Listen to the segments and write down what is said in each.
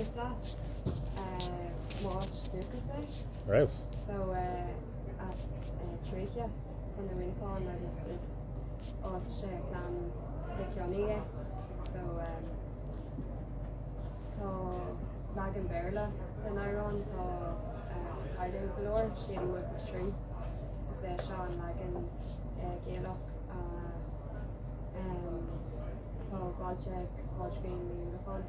is as March Ducasay. Right. So as Tricia from the Wincon is Arch Clan Vicionia. So Tá Vagan Berla, then I run to Cardo Galore, Shady Woods of Tree. So say Sean Lagan Gaelic Tá Balchek, Balch Green Unicorn.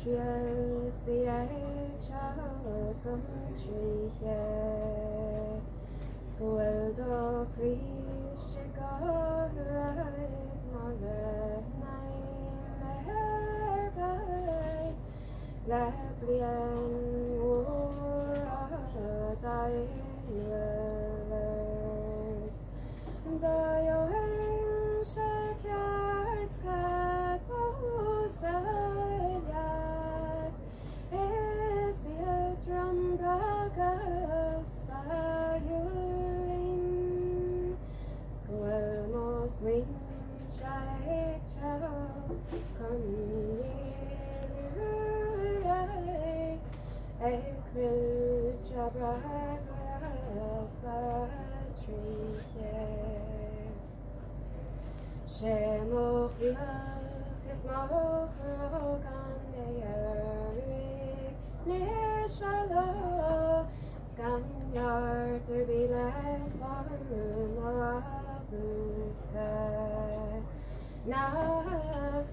Trials be a child of tree, school do preach God light mother name guide, Lablian war dying the young shakyards got drum bragas tayulin school most win shake chop conley equil jabras tree shemoria smoke rogan Neshallow, Scanyard, there be left for Labuska. Now,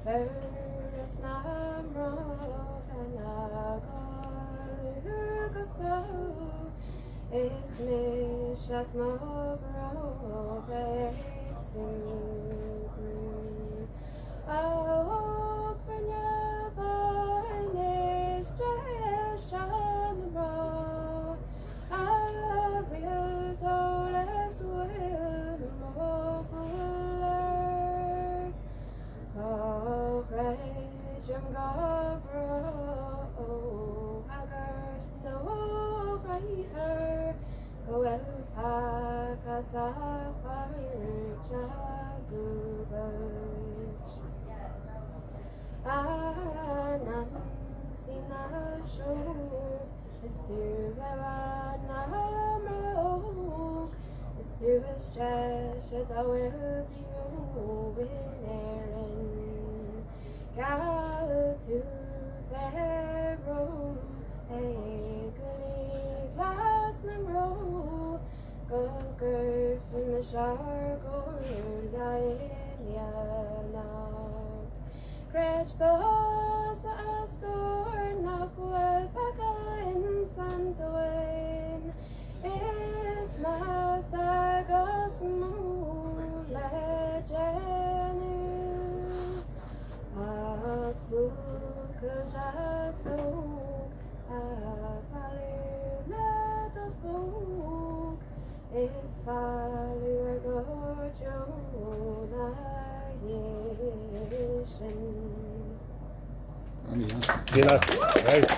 first, Namro, and Agalugaso is Mishas Mobro, Bexu. Oh, Shanro, a real doles will moguler. Oh, Rajam Gabro, Haggard, no writer, go Pakasafar Jagubach. Sina shur is to Namro is to a stretch that I will be winning Gal to fair room a gully glass Namro go girl from the shark or not Cratch the horse as door knock well back in Santoin is my sagos moon legend a book just so a value let of folk is value go Jonah. Yeah, nice.